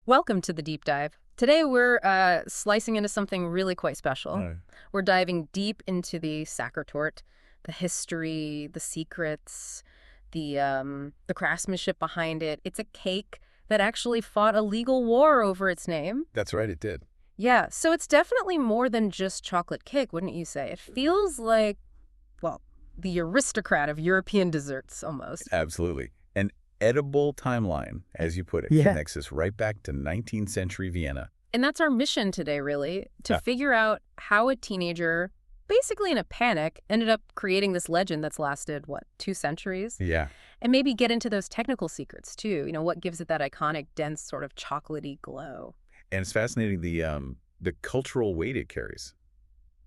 Welcome to the deep dive. Today we're slicing into something really quite special. Oh, We're diving deep into the Sachertorte, the history, the secrets, the craftsmanship behind it. It's a cake that actually fought a legal war over its name. that's right, it did. Yeah, so it's definitely more than just chocolate cake, wouldn't you say? It feels like, well, the aristocrat of European desserts almost. Absolutely. An edible timeline, as you put it, Yeah. connects us right back to 19th century Vienna. And that's our mission today, really, to Yeah. figure out how a teenager, basically in a panic, ended up creating this legend that's lasted, what, 2 centuries? Yeah. And maybe get into those technical secrets, too. What gives it that iconic, dense, sort of chocolatey glow. And it's fascinating the cultural weight it carries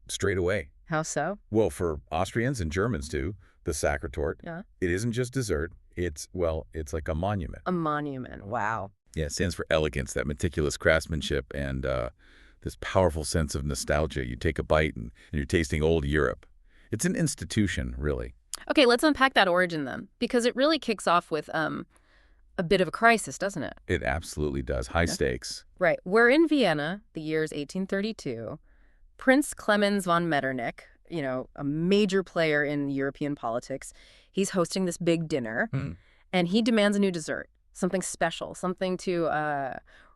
straight away. How so? Well, for Austrians and Germans too, the Sachertorte, Yeah. it isn't just dessert. It's like a monument. A monument. Wow. Yeah, it stands for elegance, that meticulous craftsmanship, and this powerful sense of nostalgia. You take a bite and you're tasting old Europe. It's an institution, really. Okay, let's unpack that origin then, because it really kicks off with a bit of a crisis, doesn't it? It absolutely does. High stakes. Right. We're in Vienna, the year's 1832. Prince Clemens von Metternich, a major player in European politics, he's hosting this big dinner, and he demands a new dessert, something special, something to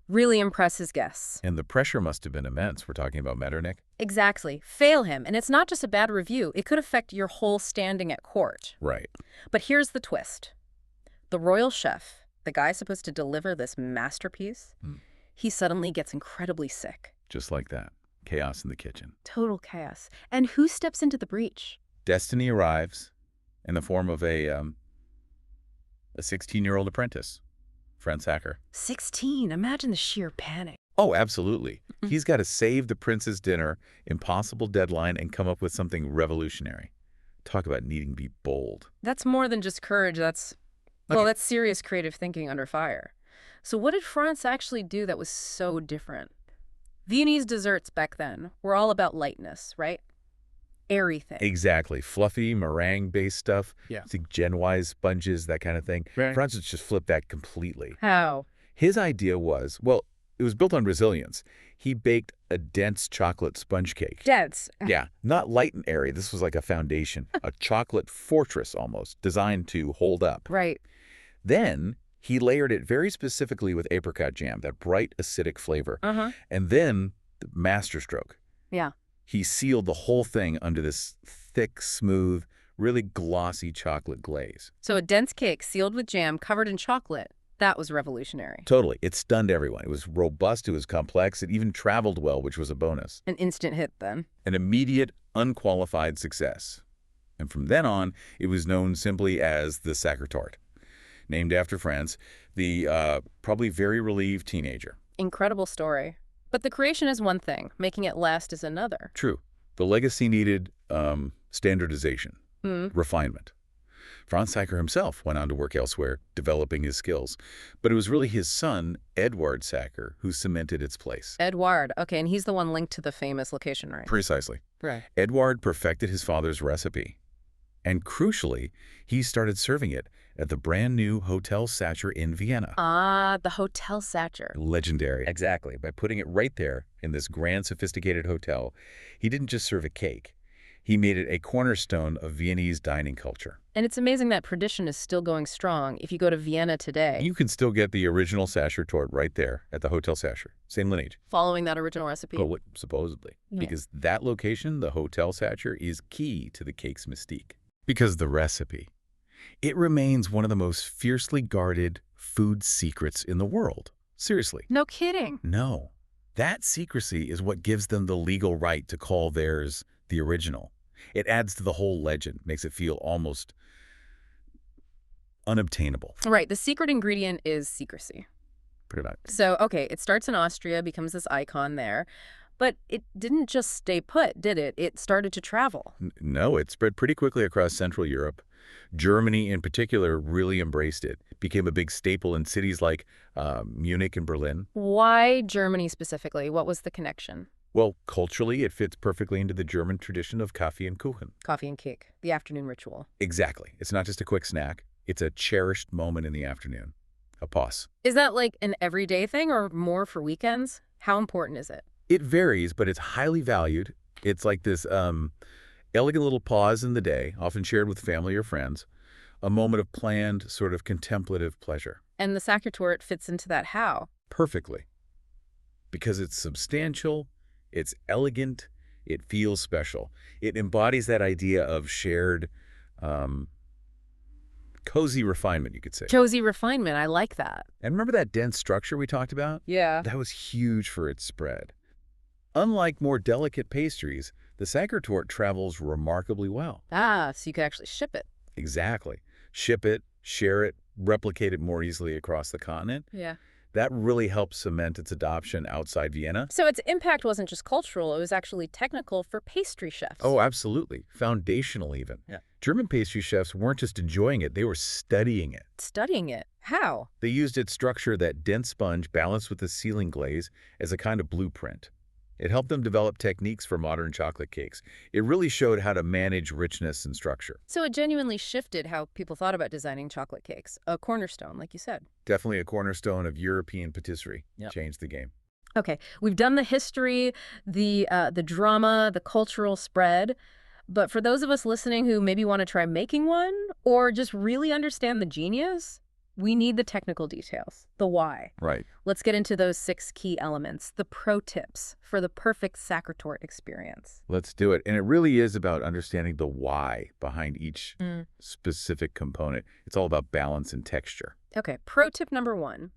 really impress his guests. And the pressure must have been immense. We're talking about Metternich. Exactly. Fail him. And it's not just a bad review. It could affect your whole standing at court. Right. But here's the twist. The royal chef, the guy supposed to deliver this masterpiece, he suddenly gets incredibly sick. Just like that. Chaos in the kitchen. Total chaos. And who steps into the breach? Destiny arrives in the form of a 16-year-old apprentice, Franz Sacher. 16. Imagine the sheer panic. Oh, absolutely. He's got to save the prince's dinner, impossible deadline, and come up with something revolutionary. Talk about needing to be bold. That's more than just courage. That's serious creative thinking under fire. So what did France actually do that was so different? Viennese desserts back then were all about lightness, right? Airy things. Exactly. Fluffy, meringue-based stuff. Yeah. It's like Genoise sponges, that kind of thing. Right. Francis just flipped that completely. How? His idea was, well, it was built on resilience. He baked a dense chocolate sponge cake. Dense. Yeah, not light and airy. This was like a foundation, a chocolate fortress almost, designed to hold up. Right. Then he layered it very specifically with apricot jam, that bright acidic flavor. Uh-huh. And then the masterstroke. Yeah. He sealed the whole thing under this thick, smooth, really glossy chocolate glaze. So a dense cake sealed with jam covered in chocolate. That was revolutionary. Totally. It stunned everyone. It was robust. It was complex. It even traveled well, which was a bonus. An instant hit then. An immediate, unqualified success. And from then on, it was known simply as the Sachertorte, named after Franz, the probably very relieved teenager. Incredible story. But the creation is one thing. Making it last is another. True. The legacy needed standardization, refinement. Franz Sacher himself went on to work elsewhere, developing his skills. But it was really his son, Eduard Sacher, who cemented its place. Eduard. Okay, and he's the one linked to the famous location, right? Precisely. Right. Eduard perfected his father's recipe. And crucially, he started serving it at the brand new Hotel Sacher in Vienna. Ah, the Hotel Sacher. Legendary. Exactly. By putting it right there in this grand, sophisticated hotel, he didn't just serve a cake. He made it a cornerstone of Viennese dining culture. And it's amazing that tradition is still going strong. If you go to Vienna today, You can still get the original Sachertorte right there at the Hotel Sacher. Same lineage. following that original recipe. Well, supposedly. Yeah. Because that location, the Hotel Sacher, is key to the cake's mystique. Because the recipe. It remains one of the most fiercely guarded food secrets in the world. Seriously. No kidding. No. That secrecy is what gives them the legal right to call theirs the original. It adds to the whole legend, makes it feel almost unobtainable. Right, the secret ingredient is secrecy. Pretty much. So, okay, it starts in Austria, becomes this icon there. But it didn't just stay put, did it? It started to travel. No, it spread pretty quickly across Central Europe. Germany, in particular, really embraced it. Became a big staple in cities like Munich and Berlin. Why Germany specifically? What was the connection? Well, culturally, it fits perfectly into the German tradition of Kaffee and Kuchen. Coffee and cake, the afternoon ritual. Exactly. It's not just a quick snack. It's a cherished moment in the afternoon. a pause. Is that like an everyday thing or more for weekends? How important is it? It varies, but it's highly valued. It's like this elegant little pause in the day, often shared with family or friends, a moment of planned, sort of contemplative pleasure. And the Sachertorte fits into that how? Perfectly. Because it's substantial, it's elegant, it feels special. It embodies that idea of shared, cozy refinement, you could say. Cozy refinement, I like that. And remember that dense structure we talked about? Yeah. That was huge for its spread. Unlike more delicate pastries, the Sachertorte travels remarkably well. Ah, so you could actually ship it. Exactly. Ship it, share it, replicate it more easily across the continent. Yeah. That really helped cement its adoption outside Vienna. So its impact wasn't just cultural, it was actually technical for pastry chefs. Oh, absolutely. Foundational even. Yeah. German pastry chefs weren't just enjoying it, they were studying it. Studying it. How? They used its structure, that dense sponge balanced with the sealing glaze, as a kind of blueprint. It helped them develop techniques for modern chocolate cakes. It really showed how to manage richness and structure. So it genuinely shifted how people thought about designing chocolate cakes. A cornerstone, like you said. Definitely a cornerstone of European patisserie. Yep. Changed the game. Okay, we've done the history, the drama, the cultural spread. But for those of us listening who maybe want to try making one or just really understand the genius, we need the technical details, the why. Right. Let's get into those 6 key elements, the pro tips for the perfect Sachertorte experience. Let's do it. And it really is about understanding the why behind each specific component. It's all about balance and texture. Okay, pro tip number 1.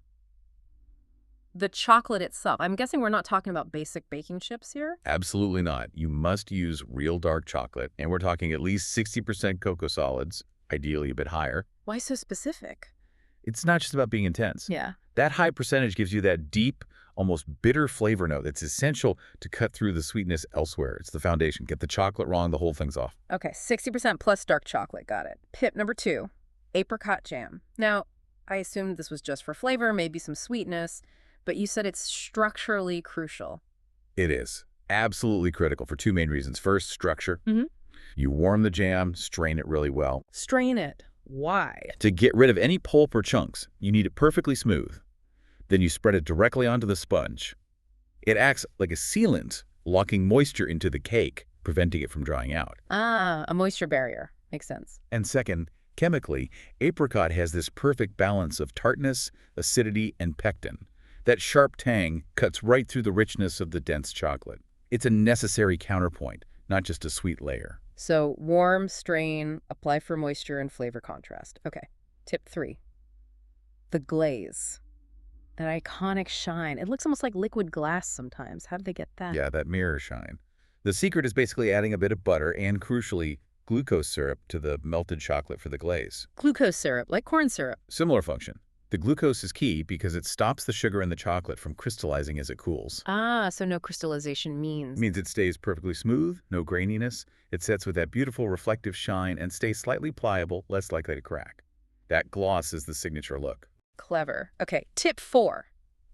The chocolate itself. I'm guessing we're not talking about basic baking chips here? Absolutely not. You must use real dark chocolate, and we're talking at least 60% cocoa solids, ideally a bit higher. Why so specific? It's not just about being intense. Yeah. That high percentage gives you that deep, almost bitter flavor note that's essential to cut through the sweetness elsewhere. It's the foundation. Get the chocolate wrong, the whole thing's off. Okay, 60% plus dark chocolate. Got it. Tip number 2, apricot jam. Now, I assumed this was just for flavor, maybe some sweetness, but you said it's structurally crucial. It is. Absolutely critical for 2 main reasons. First, structure. Mm-hmm. You warm the jam, strain it really well. Strain it. Why? To get rid of any pulp or chunks, you need it perfectly smooth. Then you spread it directly onto the sponge. It acts like a sealant, locking moisture into the cake, preventing it from drying out. Ah, a moisture barrier. Makes sense. And second, chemically, apricot has this perfect balance of tartness, acidity, and pectin. That sharp tang cuts right through the richness of the dense chocolate. It's a necessary counterpoint, not just a sweet layer. So warm, strain, apply for moisture and flavor contrast. Okay. Tip 3. The glaze. That iconic shine. It looks almost like liquid glass sometimes. How did they get that? Yeah, that mirror shine. The secret is basically adding a bit of butter and, crucially, glucose syrup to the melted chocolate for the glaze. Glucose syrup, like corn syrup. Similar function. The glucose is key because it stops the sugar in the chocolate from crystallizing as it cools. Ah, so no crystallization It means. means it stays perfectly smooth, no graininess. It sets with that beautiful reflective shine and stays slightly pliable, less likely to crack. That gloss is the signature look. Clever. Okay, tip 4.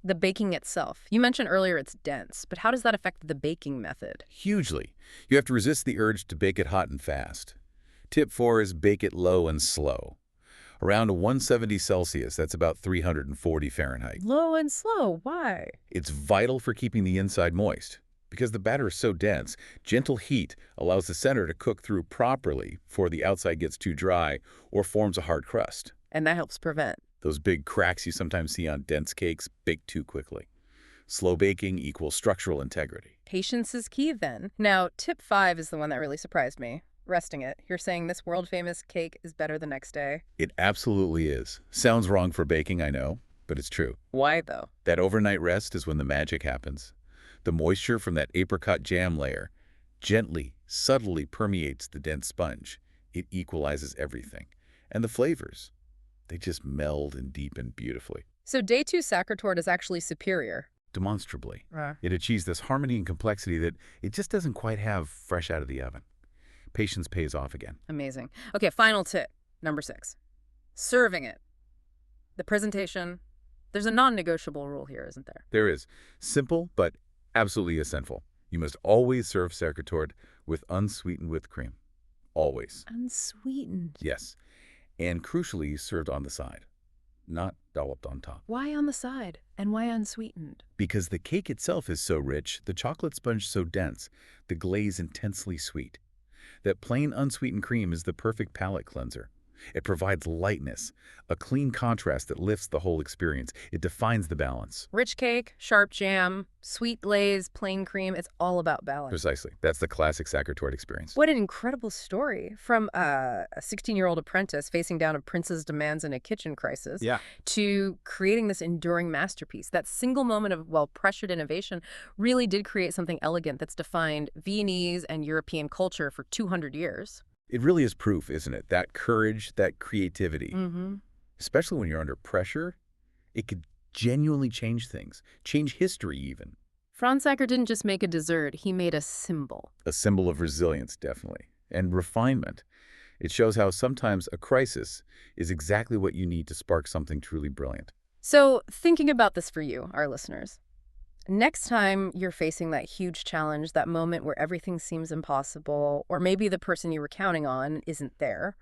The baking itself. You mentioned earlier it's dense, but how does that affect the baking method? Hugely. You have to resist the urge to bake it hot and fast. Tip 4 is bake it low and slow. Around 170 Celsius, that's about 340 Fahrenheit. Low and slow. Why? It's vital for keeping the inside moist. Because the batter is so dense, gentle heat allows the center to cook through properly before the outside gets too dry or forms a hard crust. And that helps prevent. Those big cracks you sometimes see on dense cakes baked too quickly. Slow baking equals structural integrity. Patience is key then. Now, tip 5 is the one that really surprised me. Resting it. You're saying this world-famous cake is better the next day? It absolutely is. Sounds wrong for baking, I know, but it's true. Why, though? That overnight rest is when the magic happens. The moisture from that apricot jam layer gently, subtly permeates the dense sponge. It equalizes everything. And the flavors, they just meld and deepen beautifully. So day 2 Sachertorte is actually superior. Demonstrably. It achieves this harmony and complexity that it just doesn't quite have fresh out of the oven. Patience pays off again. Amazing. Okay, final tip, number 6. Serving it. The presentation. There's a non-negotiable rule here, isn't there? There is. Simple, but absolutely essential. You must always serve Sachertorte with unsweetened whipped cream. Always. Unsweetened. Yes. And crucially, served on the side. not dolloped on top. Why on the side? And why unsweetened? Because the cake itself is so rich, the chocolate sponge so dense, the glaze intensely sweet. That plain unsweetened cream is the perfect palate cleanser. It provides lightness, a clean contrast that lifts the whole experience. It defines the balance. Rich cake, sharp jam, sweet glaze, plain cream, it's all about balance. Precisely. That's the classic Sachertorte experience. What an incredible story. From a 16-year-old apprentice facing down a prince's demands in a kitchen crisis to creating this enduring masterpiece. That single moment of, well, pressured innovation really did create something elegant that's defined Viennese and European culture for 200 years. It really is proof, isn't it? That courage, that creativity. Especially when you're under pressure, it could genuinely change things, change history even. Franz Sacher didn't just make a dessert, he made a symbol. A symbol of resilience, definitely, and refinement. It shows how sometimes a crisis is exactly what you need to spark something truly brilliant. So, thinking about this for you, our listeners, next time you're facing that huge challenge, that moment where everything seems impossible, or maybe the person you were counting on isn't there,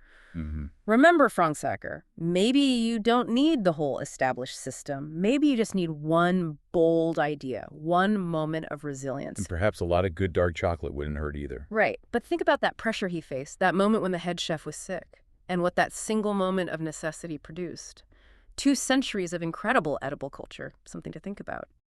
remember, Franz Sacher, maybe you don't need the whole established system. Maybe you just need one bold idea, one moment of resilience. And perhaps a lot of good dark chocolate wouldn't hurt either. Right. But think about that pressure he faced, that moment when the head chef was sick, and what that single moment of necessity produced. 2 centuries of incredible edible culture, something to think about.